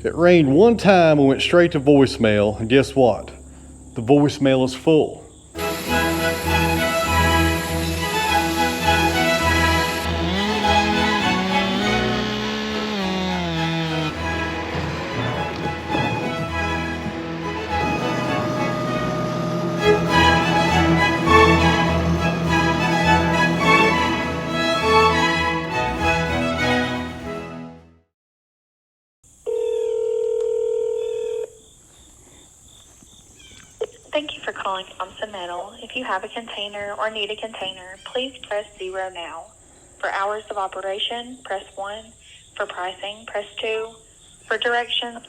It rained one time and went straight to voicemail, and guess what? The voicemail is full. Thank you for calling Thompson Metal. If you have a container or need a container, please press 0 now. For hours of operation, press 1. For pricing, press 2. For directions,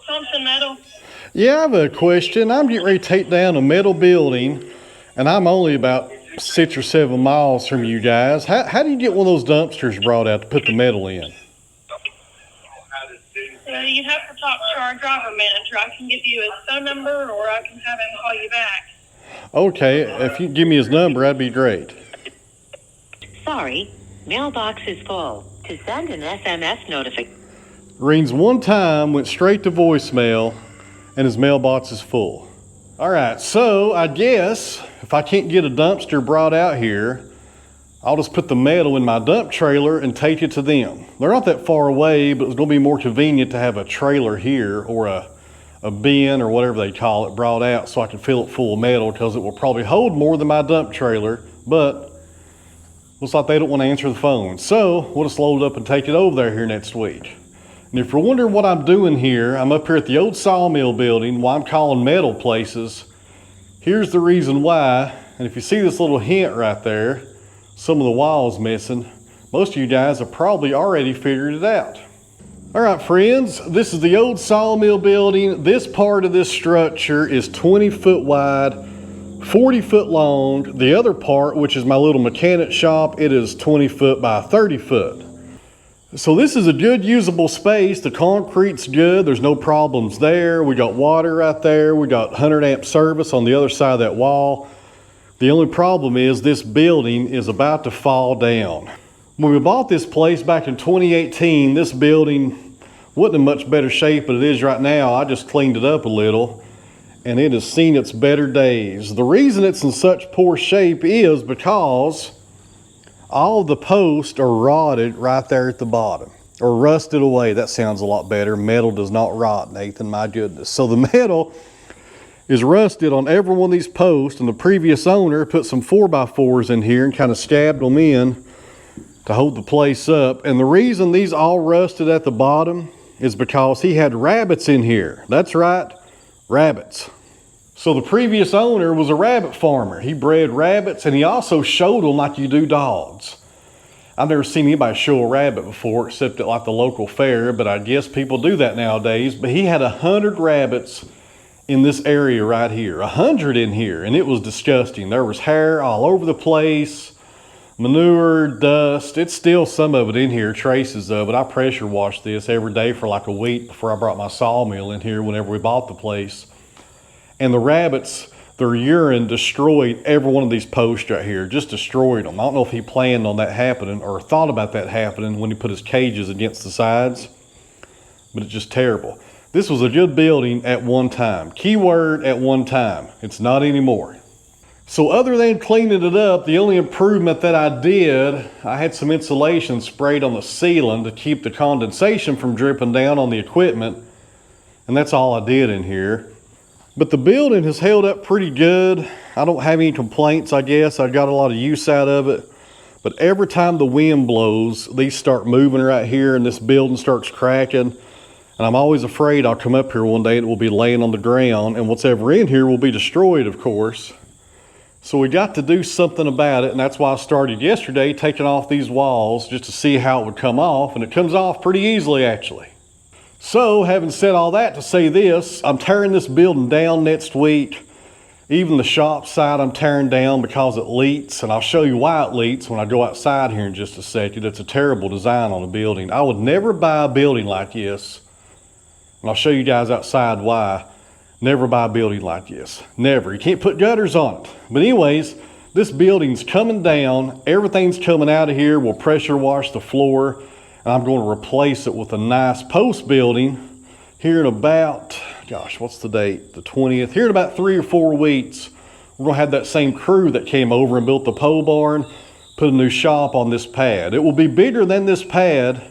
Thompson Metal. Yeah, I have a question. I'm getting ready to take down a metal building, and I'm only about 6 or 7 miles from you guys. How do you get one of those dumpsters brought out to put the metal in? You'd have to talk to our driver manager. I can give you his phone number, or I can have him call you back. Okay, if you give me his number, that'd be great. Sorry, mailbox is full. To send an SMS notification. Rings one time, went straight to voicemail, and his mailbox is full. All right, so I guess if I can't get a dumpster brought out here, I'll just put the metal in my dump trailer and take it to them. They're not that far away, but it's gonna be more convenient to have a trailer here or a bin or whatever they call it brought out so I can fill it full of metal, because it will probably hold more than my dump trailer, but looks like they don't want to answer the phone. So we'll just load it up and take it over there here next week. And if you're wondering what I'm doing here, I'm up here at the old Sawmill building, why I'm calling metal places. Here's the reason why. And if you see this little hint right there, some of the walls missing, most of you guys have probably already figured it out. All right, friends, this is the old Sawmill building. This part of this structure is 20 foot wide, 40 foot long. The other part, which is my little mechanic shop, it is 20 foot by 30 foot. So this is a good usable space. The concrete's good. There's no problems there. We got water right there. We got 100 amp service on the other side of that wall. The only problem is this building is about to fall down. When we bought this place back in 2018, this building wasn't in much better shape than it is right now. I just cleaned it up a little, and it has seen its better days. The reason it's in such poor shape is because all of the posts are rotted right there at the bottom, or rusted away. That sounds a lot better. Metal does not rot, Nathan, my goodness. So the metal is rusted on every one of these posts, and the previous owner put some 4x4s in here and kind of stabbed them in to hold the place up. And the reason these all rusted at the bottom is because he had rabbits in here. That's right, rabbits. So the previous owner was a rabbit farmer. He bred rabbits, and he also showed them like you do dogs. I've never seen anybody show a rabbit before except at like the local fair, but I guess people do that nowadays. But he had 100 rabbits in this area right here, 100 in here, and it was disgusting. There was hair all over the place, manure, dust. It's still some of it in here, traces of it. I pressure washed this every day for like a week before I brought my sawmill in here whenever we bought the place. And the rabbits, their urine destroyed every one of these posts right here, just destroyed them. I don't know if he planned on that happening or thought about that happening when he put his cages against the sides, but it's just terrible. This was a good building at one time. Keyword, at one time. It's not anymore. So other than cleaning it up, the only improvement that I did, I had some insulation sprayed on the ceiling to keep the condensation from dripping down on the equipment. And that's all I did in here. But the building has held up pretty good. I don't have any complaints, I guess. I got a lot of use out of it. But every time the wind blows, these start moving right here and this building starts cracking. And I'm always afraid I'll come up here one day and it will be laying on the ground, and what's ever in here will be destroyed, of course. So we got to do something about it, and that's why I started yesterday taking off these walls just to see how it would come off, and it comes off pretty easily actually. So having said all that, to say this, I'm tearing this building down next week. Even the shop side I'm tearing down because it leaks, and I'll show you why it leaks when I go outside here in just a second. It's a terrible design on a building. I would never buy a building like this. And I'll show you guys outside why. Never buy a building like this. Never. You can't put gutters on it. But anyways, This building's coming down. Everything's coming out of here. We'll pressure wash the floor. And I'm going to replace it with a nice post building here in about, gosh, what's the date? The 20th. Here in about 3 or 4 weeks, we're going to have that same crew that came over and built the pole barn, put a new shop on this pad. It will be bigger than this pad.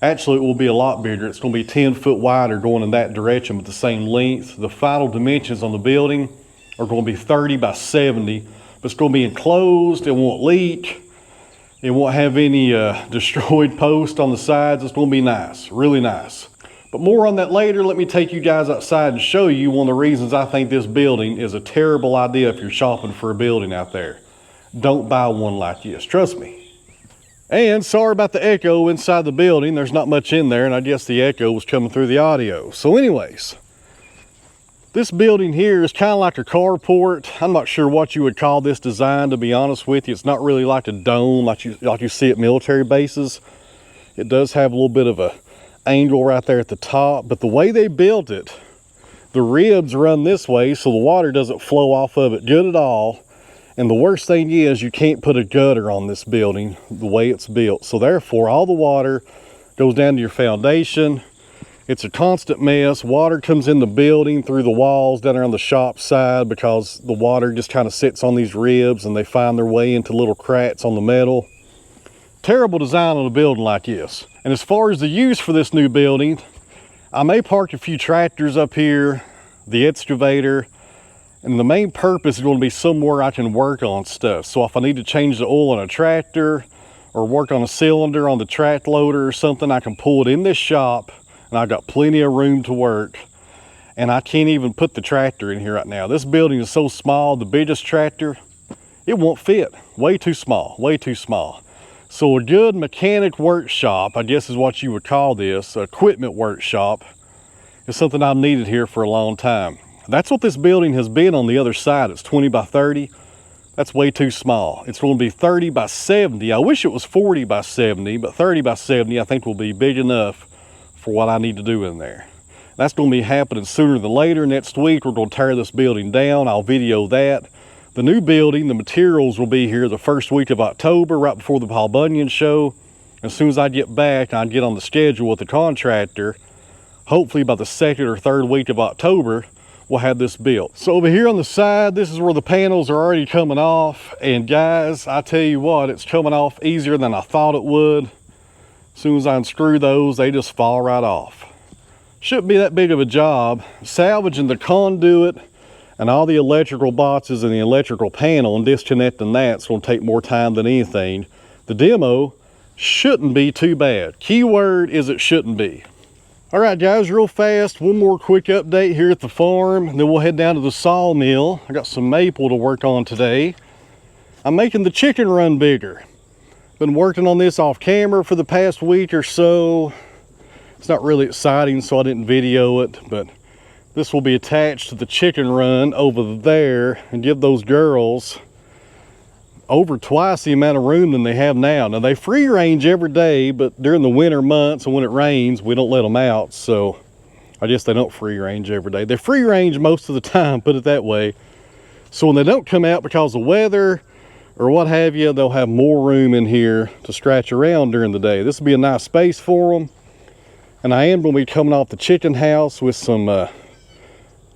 Actually, it will be a lot bigger. It's going to be 10 foot wider going in that direction, but the same length. The final dimensions on the building are going to be 30 by 70, but it's going to be enclosed. It won't leak. It won't have any destroyed posts on the sides. It's going to be nice, really nice. But more on that later. Let me take you guys outside and show you one of the reasons I think this building is a terrible idea if you're shopping for a building out there. Don't buy one like this, trust me. And sorry about the echo inside the building. There's not much in there, and I guess the echo was coming through the audio. So anyways, this building here is kind of like a carport. I'm not sure what you would call this design, to be honest with you. It's not really like a dome like you see at military bases. It does have a little bit of a angle right there at the top, but the way they built it, the ribs run this way so the water doesn't flow off of it good at all. And the worst thing is you can't put a gutter on this building the way it's built. So therefore all the water goes down to your foundation. It's a constant mess. Water comes in the building through the walls down there on the shop side because the water just kind of sits on these ribs and they find their way into little cracks on the metal. Terrible design on a building like this. And as far as the use for this new building, I may park a few tractors up here, the excavator, and the main purpose is going to be somewhere I can work on stuff. So if I need to change the oil on a tractor or work on a cylinder on the track loader or something, I can pull it in this shop, and I've got plenty of room to work. And I can't even put the tractor in here right now. This building is so small, the biggest tractor, it won't fit. Way too small, way too small. So a good mechanic workshop, I guess is what you would call this, equipment workshop, is something I've needed here for a long time. That's what this building has been on the other side. It's 20 by 30. That's way too small. It's going to be 30 by 70. I wish it was 40 by 70, but 30 by 70 I think will be big enough for what I need to do in there. That's going to be happening sooner than later. Next week we're going to tear this building down. I'll video that. The new building, the materials will be here the first week of October, right before the Paul Bunyan show. As soon as I get back, I get on the schedule with the contractor. Hopefully by the 2nd or 3rd week of October, we'll have this built. So over here on the side, this is where the panels are already coming off. And guys, I tell you what, it's coming off easier than I thought it would. As soon as I unscrew those, they just fall right off. Shouldn't be that big of a job. Salvaging the conduit and all the electrical boxes and the electrical panel and disconnecting that's going to take more time than anything. The demo shouldn't be too bad. Keyword is it shouldn't be. All right, guys, real fast, one more quick update here at the farm, and then we'll head down to the sawmill. I got some maple to work on today. I'm making the chicken run bigger. Been working on this off camera for the past week or so. It's not really exciting, so I didn't video it, but this will be attached to the chicken run over there and give those girls over twice the amount of room than they have now. Now they free range every day, but during the winter months and when it rains, we don't let them out. So I guess they don't free range every day. They free range most of the time, put it that way. So when they don't come out because of weather or what have you, they'll have more room in here to scratch around during the day. This will be a nice space for them. And I am going to be coming off the chicken house with some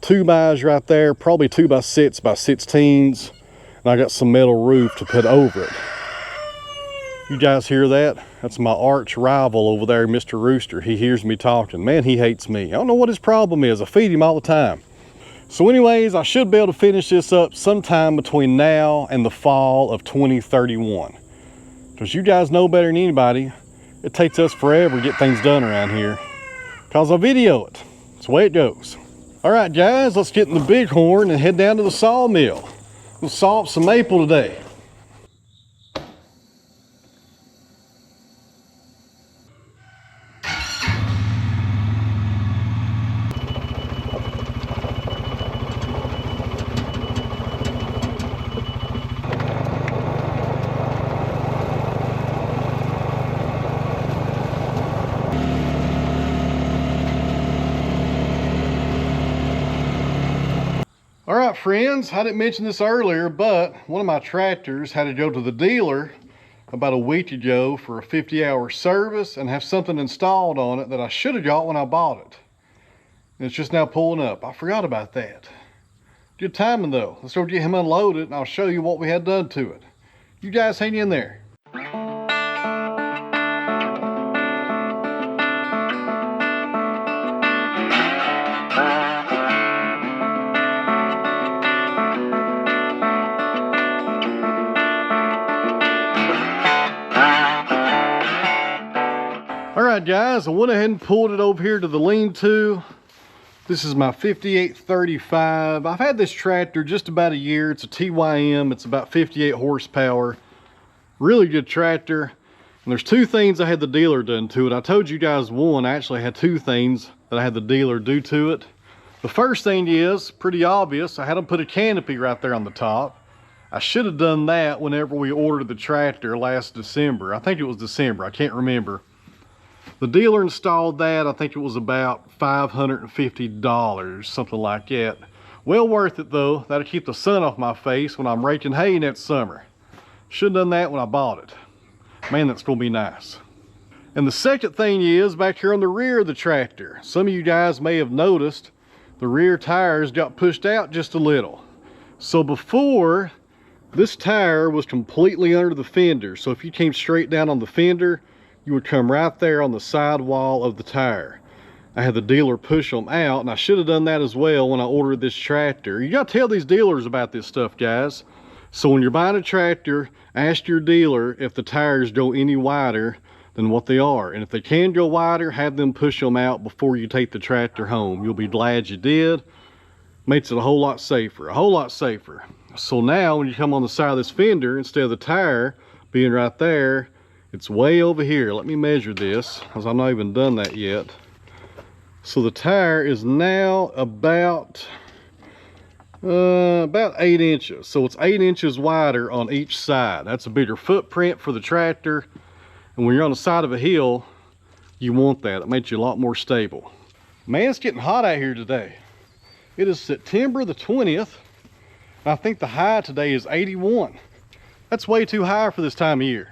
2x right there, probably 2x6 by 16s. And I got some metal roof to put over it. You guys hear that? That's my arch rival over there, Mr. Rooster. He hears me talking. Man, he hates me. I don't know what his problem is. I feed him all the time. So anyways, I should be able to finish this up sometime between now and the fall of 2031. Because you guys know better than anybody, it takes us forever to get things done around here. Because I video it. That's the way it goes. All right, guys, let's get in the bighorn and head down to the sawmill. We'll saw up some maple today. All right, right, friends, I didn't mention this earlier, but one of my tractors had to go to the dealer about a week ago for a 50-hour service and have something installed on it that I should have got when I bought it. And it's just now pulling up. I forgot about that. Good timing though. Let's go get him unloaded and I'll show you what we had done to it. You guys hang in there. Alright guys, I went ahead and pulled it over here to the lean-to. This is my 5835. I've had this tractor just about a year. It's a TYM. It's about 58 horsepower. Really good tractor. And there's two things I had the dealer done to it. I told you guys one. I actually had two things that I had the dealer do to it. The first thing is pretty obvious. I had them put a canopy right there on the top. I should have done that whenever we ordered the tractor last December. I think it was December. I can't remember. The dealer installed that. I think it was about $550, something like that. Well worth it though. That'll keep the sun off my face when I'm raking hay next summer. Should have done that when I bought it. Man, that's gonna be nice. And the second thing is back here on the rear of the tractor. Some of you guys may have noticed the rear tires got pushed out just a little. So before, this tire was completely under the fender. So if you came straight down on the fender, you would come right there on the side wall of the tire. I had the dealer push them out, and I should have done that as well when I ordered this tractor. You gotta tell these dealers about this stuff, guys. So when you're buying a tractor, ask your dealer if the tires go any wider than what they are. And if they can go wider, have them push them out before you take the tractor home. You'll be glad you did. Makes it a whole lot safer, a whole lot safer. So now when you come on the side of this fender, instead of the tire being right there, it's way over here. Let me measure this, because I'm not even done that yet. So the tire is now about 8 inches. So it's 8 inches wider on each side. That's a bigger footprint for the tractor. And when you're on the side of a hill, you want that. It makes you a lot more stable. Man, it's getting hot out here today. It is September the 20th. And I think the high today is 81. That's way too high for this time of year.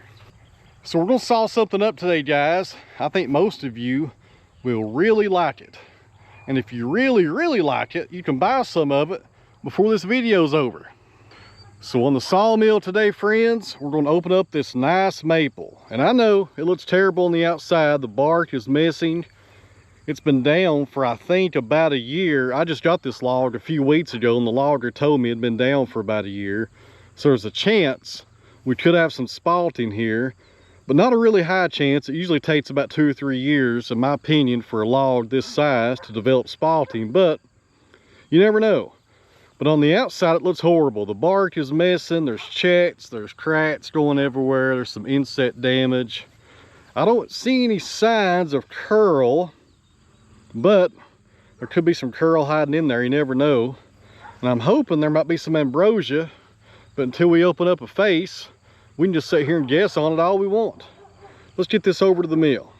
So we're gonna saw something up today, guys. I think most of you will really like it. And if you really, really like it, you can buy some of it before this video's over. So on the sawmill today, friends, we're gonna open up this nice maple. And I know it looks terrible on the outside. The bark is missing. It's been down for, I think, about a year. I just got this log a few weeks ago, and the logger told me it'd been down for about a year. So there's a chance we could have some spalting here. But not a really high chance. It usually takes about 2 or 3 years, in my opinion, for a log this size to develop spalting, but you never know. But on the outside, it looks horrible. The bark is missing, there's checks, there's cracks going everywhere, there's some insect damage. I don't see any signs of curl, but there could be some curl hiding in there, you never know. And I'm hoping there might be some ambrosia, but until we open up a face, we can just sit here and guess on it all we want. Let's get this over to the mill.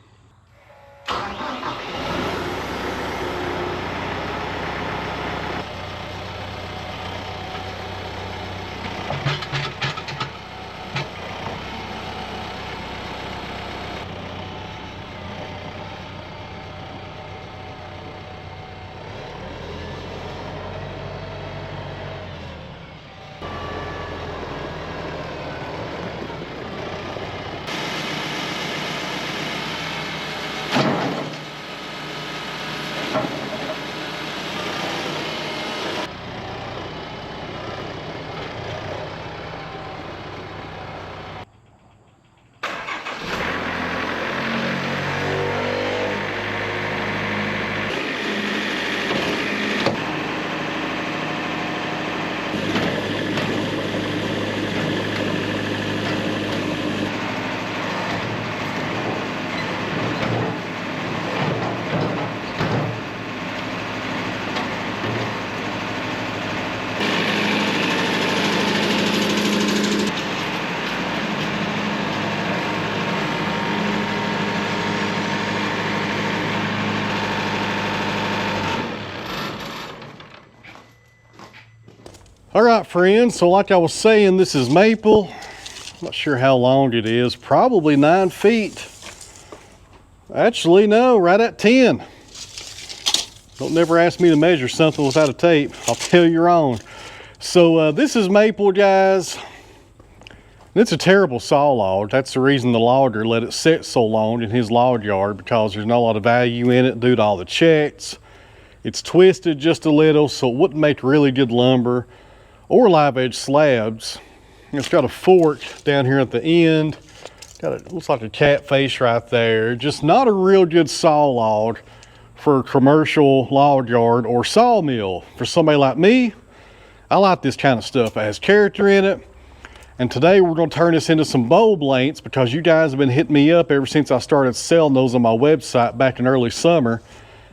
All right, friends, so like I was saying, this is maple. I'm not sure how long it is, probably 9 feet. Actually, no, right at 10. Don't never ask me to measure something without a tape. I'll tell you wrong. So this is maple, guys. It's a terrible saw log. That's the reason the logger let it sit so long in his log yard, because there's not a lot of value in it due to all the checks. It's twisted just a little, so it wouldn't make really good lumber or live edge slabs. It's got a fork down here at the end. Looks like a cat face right there. Just not a real good saw log for a commercial log yard or sawmill. For somebody like me, I like this kind of stuff. It has character in it. And today we're going to turn this into some bow blanks, because you guys have been hitting me up ever since I started selling those on my website back in early summer.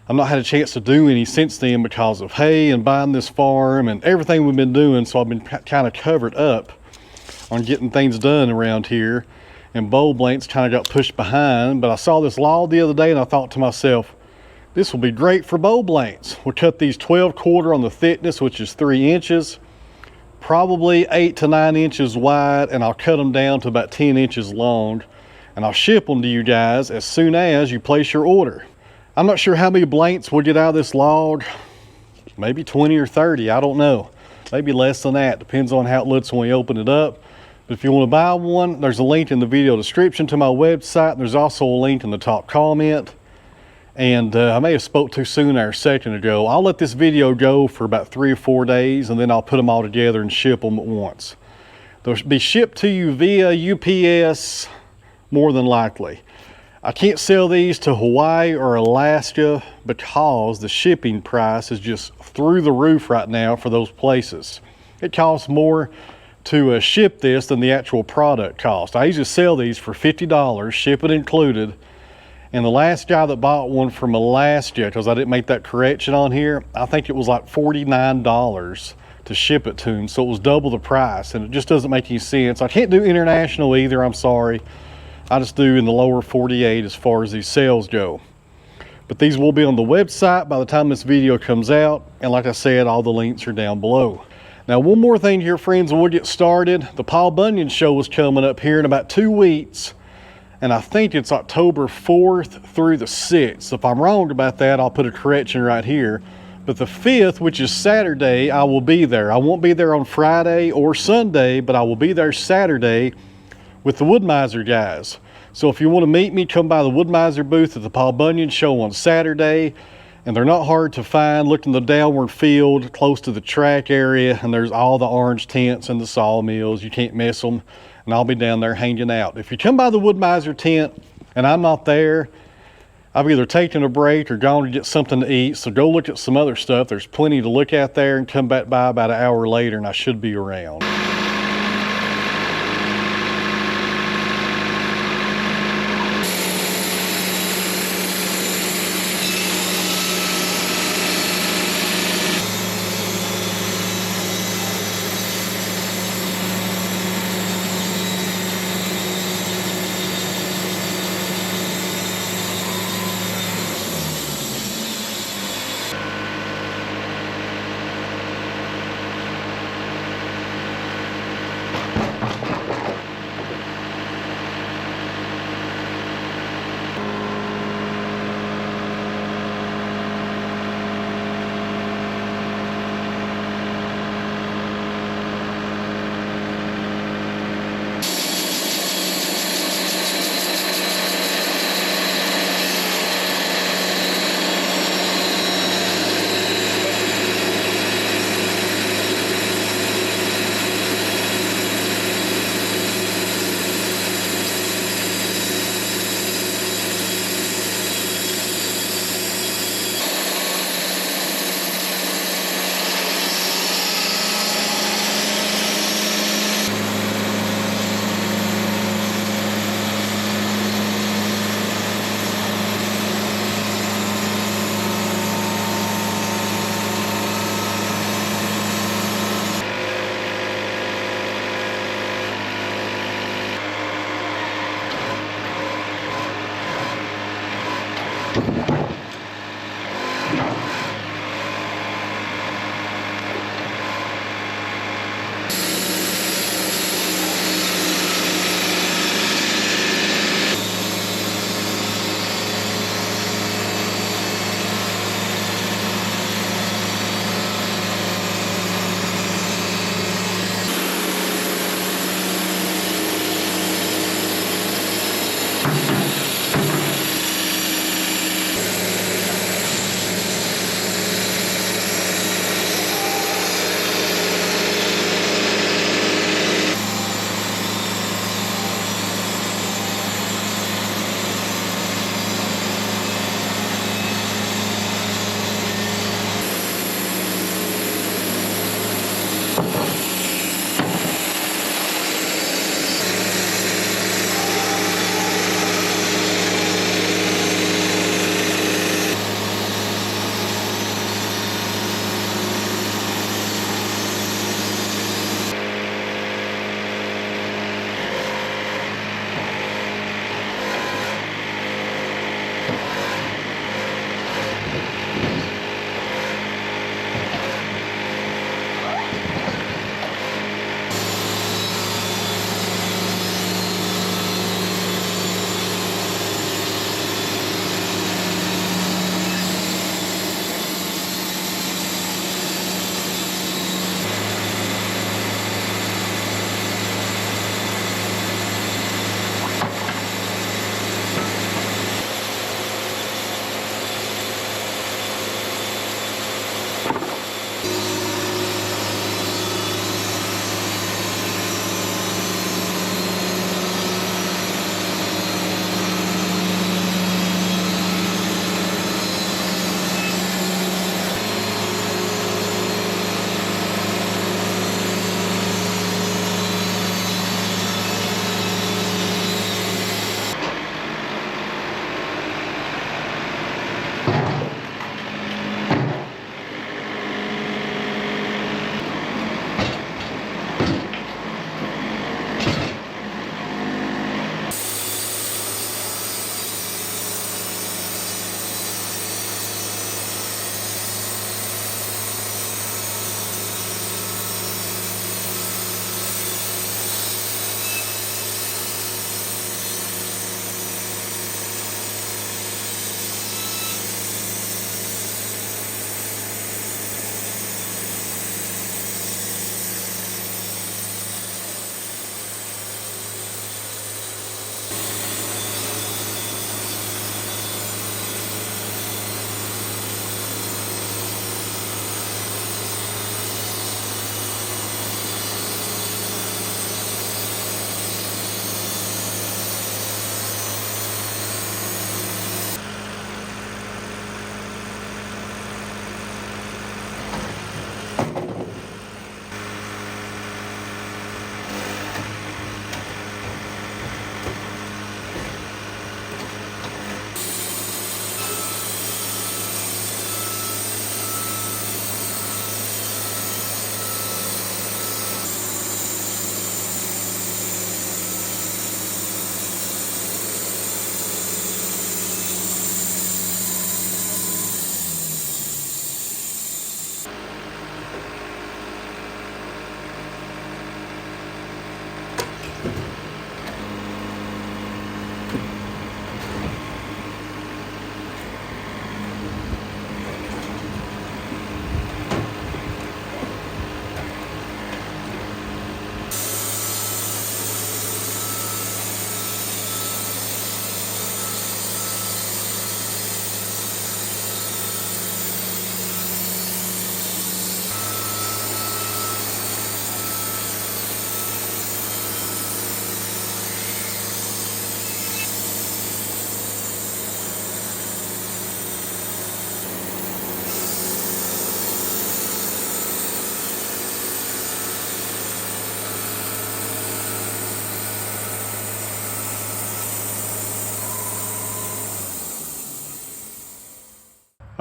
I've not had a chance to do any since then because of hay and buying this farm and everything we've been doing. So I've been kind of covered up on getting things done around here. And bow blanks kind of got pushed behind. But I saw this log the other day and I thought to myself, this will be great for bow blanks. We'll cut these 12/4 on the thickness, which is 3 inches. Probably 8 to 9 inches wide, and I'll cut them down to about 10 inches long, and I'll ship them to you guys as soon as you place your order. I'm not sure how many blanks we'll get out of this log. Maybe 20 or 30, I don't know. Maybe less than that, depends on how it looks when we open it up. But if you want to buy one, there's a link in the video description to my website. There's also a link in the top comment. And I may have spoke too soon there a second ago. I'll let this video go for about 3 or 4 days, and then I'll put them all together and ship them at once. They'll be shipped to you via UPS, more than likely. I can't sell these to Hawaii or Alaska because the shipping price is just through the roof right now for those places. It costs more to ship this than the actual product cost. I usually sell these for $50, shipping included. And the last guy that bought one from Alaska, because I didn't make that correction on here, I think it was like $49 to ship it to him. So it was double the price, and it just doesn't make any sense. I can't do international either, I'm sorry. I just do in the lower 48 as far as these sales go. But these will be on the website by the time this video comes out. And like I said, all the links are down below. Now, one more thing here, friends, and we'll get started. The Paul Bunyan show is coming up here in about 2 weeks. And I think it's October 4th through the 6th. If I'm wrong about that, I'll put a correction right here. But the 5th, which is Saturday, I will be there. I won't be there on Friday or Sunday, but I will be there Saturday with the Wood-Mizer guys. So if you want to meet me, come by the Wood-Mizer booth at the Paul Bunyan show on Saturday. And they're not hard to find. Look in the downward field close to the track area, and there's all the orange tents and the sawmills. You can't miss them. And I'll be down there hanging out. If you come by the Wood-Mizer tent and I'm not there, I've either taken a break or gone to get something to eat. So go look at some other stuff. There's plenty to look at there, and come back by about an hour later and I should be around.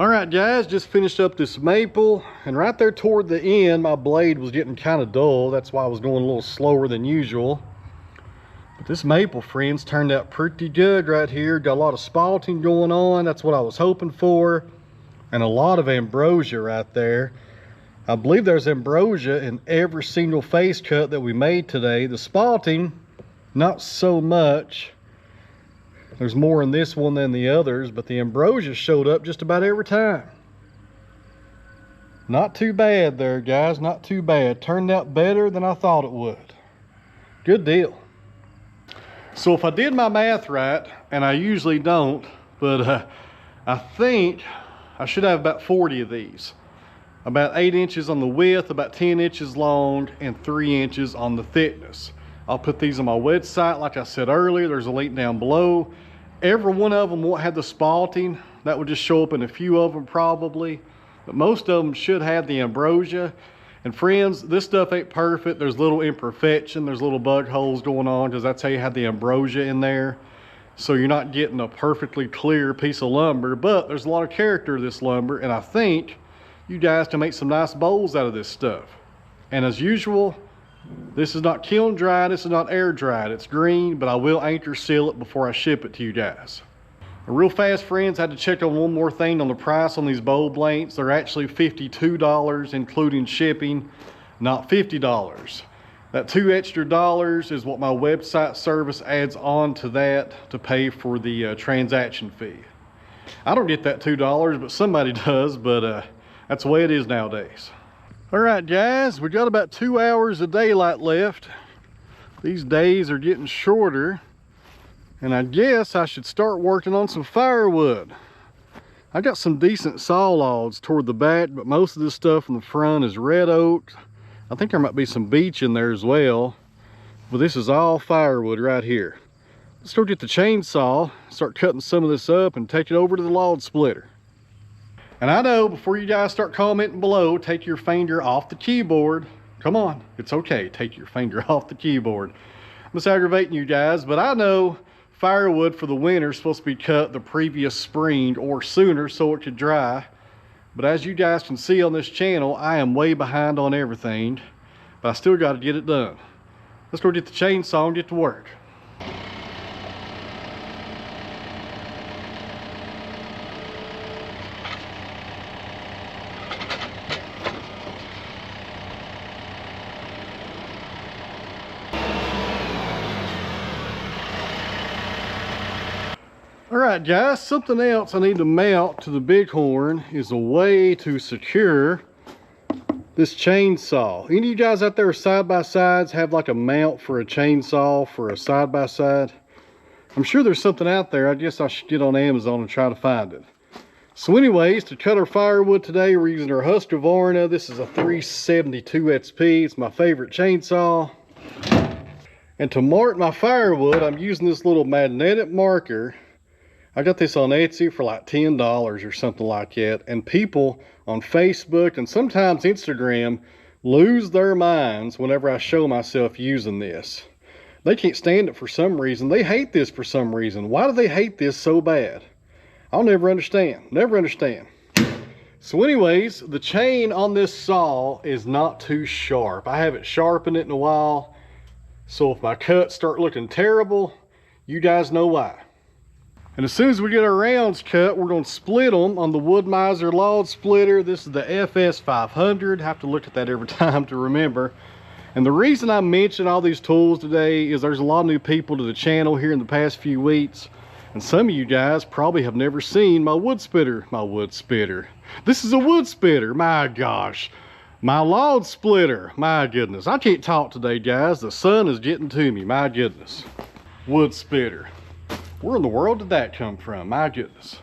All right, guys, just finished up this maple, and right there toward the end, my blade was getting kind of dull. That's why I was going a little slower than usual. But this maple, friends, turned out pretty good right here. Got a lot of spalting going on. That's what I was hoping for. And a lot of ambrosia right there. I believe there's ambrosia in every single face cut that we made today. The spalting, not so much. There's more in this one than the others, but the ambrosia showed up just about every time. Not too bad there, guys, not too bad. Turned out better than I thought it would. Good deal. So if I did my math right, and I usually don't, but I think I should have about 40 of these. About 8 inches on the width, about 10 inches long, and 3 inches on the thickness. I'll put these on my website, like I said earlier. There's a link down below. Every one of them won't have the spalting. That would just show up in a few of them probably. But most of them should have the ambrosia. And friends, this stuff ain't perfect. There's little imperfection. There's little bug holes going on because that's how you have the ambrosia in there. So you're not getting a perfectly clear piece of lumber, but there's a lot of character to this lumber. And I think you guys can make some nice bowls out of this stuff. And as usual, this is not kiln dried, this is not air dried. It's green, but I will anchor seal it before I ship it to you guys. Real fast, friends, I had to check on one more thing on the price on these bowl blanks. They're actually $52 including shipping, not $50. That $2 extra is what my website service adds on to that to pay for the transaction fee. I don't get that $2, but somebody does, but that's the way it is nowadays. All right, guys, we got about 2 hours of daylight left. These days are getting shorter, and I guess I should start working on some firewood. I got some decent saw logs toward the back, but most of this stuff in the front is red oak. I think there might be some beech in there as well, but this is all firewood right here. Let's go get the chainsaw, start cutting some of this up, and take it over to the log splitter. And I know, before you guys start commenting below, take your finger off the keyboard. Come on, it's okay, take your finger off the keyboard. I'm just aggravating you guys, but I know firewood for the winter is supposed to be cut the previous spring or sooner so it could dry. But as you guys can see on this channel, I am way behind on everything, but I still got to get it done. Let's go get the chainsaw and get to work. Alright guys, something else I need to mount to the Bighorn is a way to secure this chainsaw. Any of you guys out there side-by-sides have like a mount for a chainsaw for a side-by-side? I'm sure there's something out there. I guess I should get on Amazon and try to find it. So anyways, to cut our firewood today, we're using our Husqvarna. This is a 372 XP. It's my favorite chainsaw. And to mark my firewood, I'm using this little magnetic marker. I got this on Etsy for like $10 or something like that. And people on Facebook and sometimes Instagram lose their minds whenever I show myself using this. They can't stand it for some reason. They hate this for some reason. Why do they hate this so bad? I'll never understand. Never understand. So anyways, the chain on this saw is not too sharp. I haven't sharpened it in a while. So if my cuts start looking terrible, you guys know why. And as soon as we get our rounds cut, we're going to split them on the Wood-Mizer log splitter. This is the FS500. Have to look at that every time to remember. And the reason I mention all these tools today is there's a lot of new people to the channel here in the past few weeks. And some of you guys probably have never seen my wood splitter. My wood splitter. This is a wood splitter. My gosh. My log splitter. My goodness. I can't talk today, guys. The sun is getting to me. My goodness. Wood splitter. Where in the world did that come from? My goodness.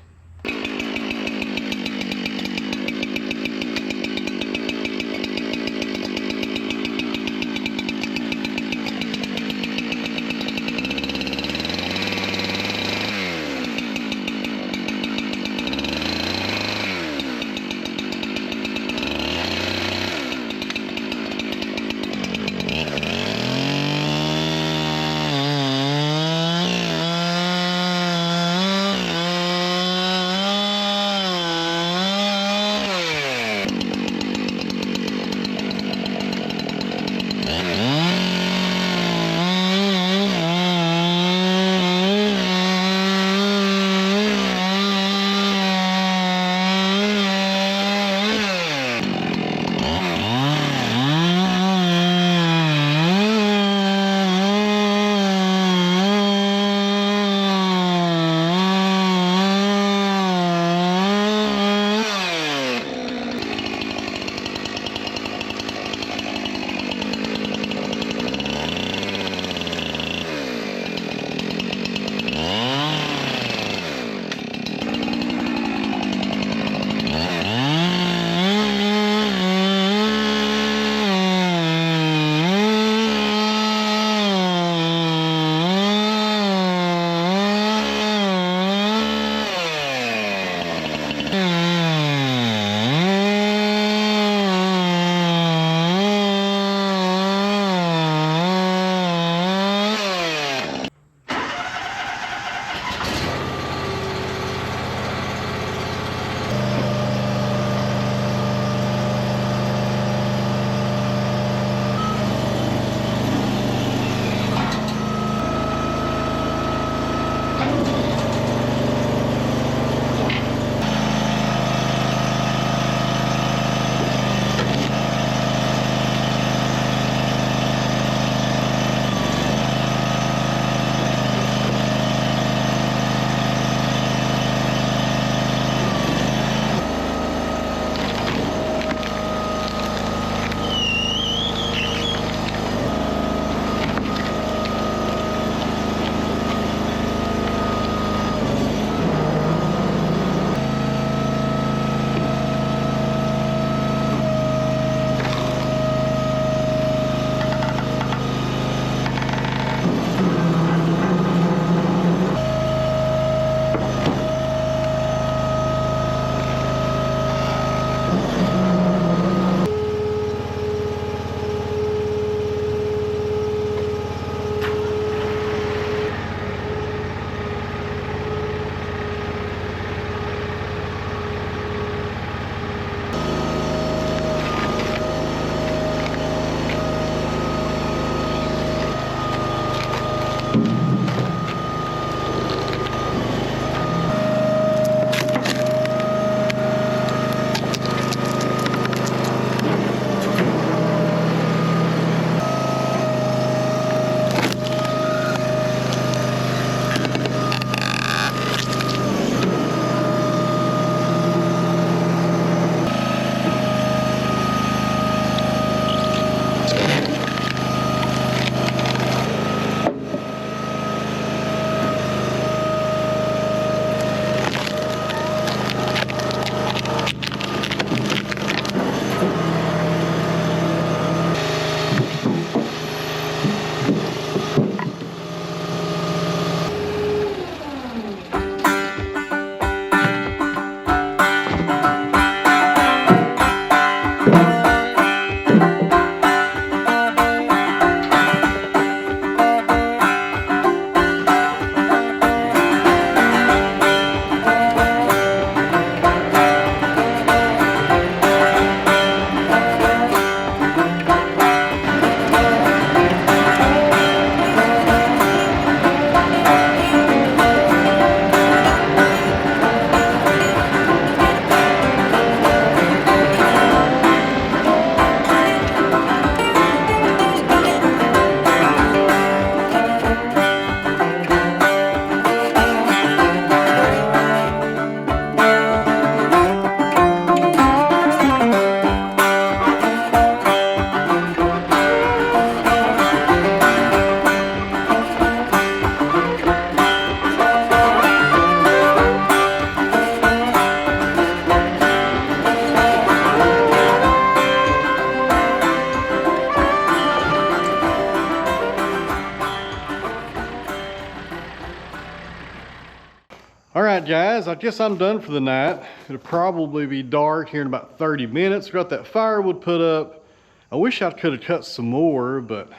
All right, guys, I guess I'm done for the night. It'll probably be dark here in about 30 minutes. Got that firewood put up. I wish I could have cut some more, but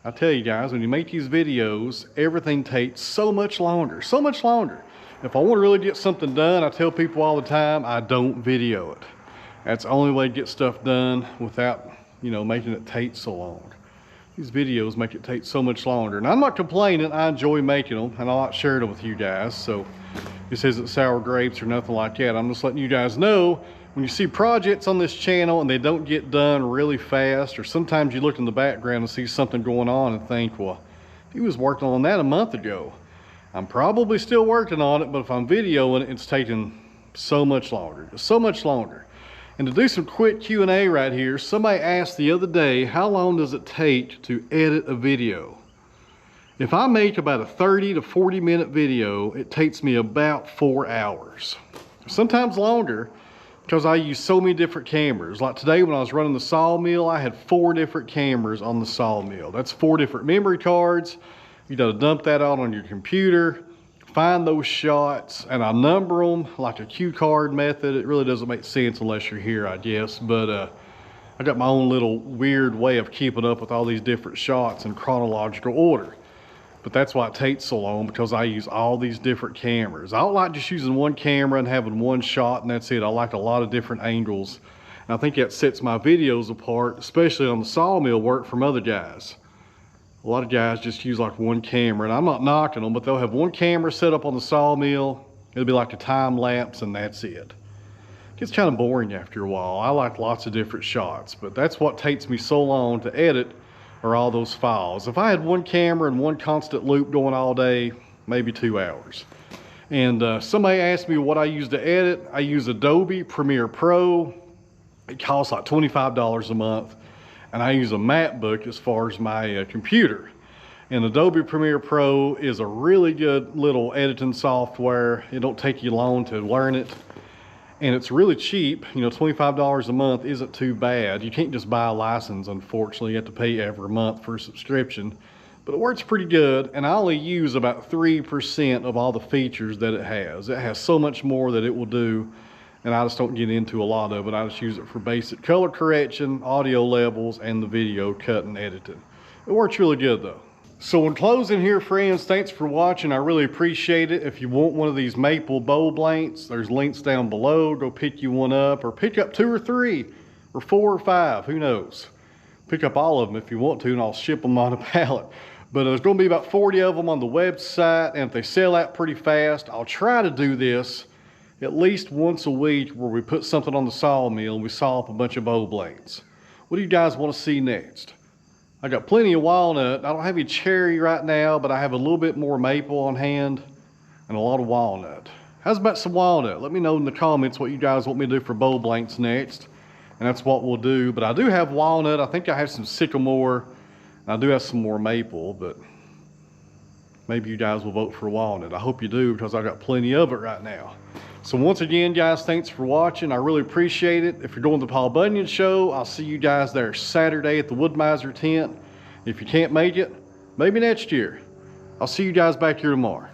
I tell you guys, when you make these videos, everything takes so much longer, so much longer. If I want to really get something done, I tell people all the time, I don't video it. That's the only way to get stuff done without, you know, making it take so long. These videos make it take so much longer. And I'm not complaining, I enjoy making them, and I like sharing them with you guys. So this isn't sour grapes or nothing like that. I'm just letting you guys know, when you see projects on this channel and they don't get done really fast, or sometimes you look in the background and see something going on and think, well, he was working on that a month ago. I'm probably still working on it, but if I'm videoing it, it's taking so much longer, just so much longer. And to do some quick Q&A right here, somebody asked the other day, how long does it take to edit a video? If I make about a 30 to 40 minute video, it takes me about 4 hours. Sometimes longer, because I use so many different cameras. Like today when I was running the Sawmill, I had 4 different cameras on the Sawmill. That's 4 different memory cards. You gotta dump that out on your computer, find those shots, and I number them like a cue card method. It really doesn't make sense unless you're here, I guess, but I got my own little weird way of keeping up with all these different shots in chronological order. But that's why it takes so long, because I use all these different cameras. I don't like just using one camera and having one shot and that's it. I like a lot of different angles. And I think that sets my videos apart, especially on the Sawmill work, from other guys. A lot of guys just use like one camera, and I'm not knocking them, but they'll have one camera set up on the Sawmill. It'll be like a time lapse and that's it. It gets kind of boring after a while. I like lots of different shots, but that's what takes me so long to edit, are all those files. If I had one camera and one constant loop going all day, maybe 2 hours. And somebody asked me what I use to edit. I use Adobe Premiere Pro. It costs like $25 a month. And I use a MacBook as far as my computer. And Adobe Premiere Pro is a really good little editing software. It don't take you long to learn it. And it's really cheap. You know, $25 a month isn't too bad. You can't just buy a license, unfortunately. You have to pay every month for a subscription. But it works pretty good, and I only use about 3% of all the features that it has. It has so much more that it will do, and I just don't get into a lot of it. I just use it for basic color correction, audio levels, and the video cut and editing. It works really good though. So in closing here, friends, thanks for watching. I really appreciate it. If you want one of these maple bowl blanks, there's links down below. Go pick you one up, or pick up 2 or 3 or 4 or 5, who knows. Pick up all of them if you want to, and I'll ship them on a pallet. But there's going to be about 40 of them on the website, and if they sell out pretty fast, I'll try to do this at least once a week, where we put something on the Sawmill and we saw up a bunch of bow blades. What do you guys want to see next? I got plenty of walnut. I don't have any cherry right now, but I have a little bit more maple on hand and a lot of walnut. How's about some walnut? Let me know in the comments what you guys want me to do for bow blanks next, and that's what we'll do. But I do have walnut. I think I have some sycamore. I do have some more maple, but maybe you guys will vote for walnut. I hope you do, because I got plenty of it right now. So once again, guys, thanks for watching. I really appreciate it. If you're going to the Paul Bunyan show, I'll see you guys there Saturday at the Wood-Mizer tent. If you can't make it, maybe next year. I'll see you guys back here tomorrow.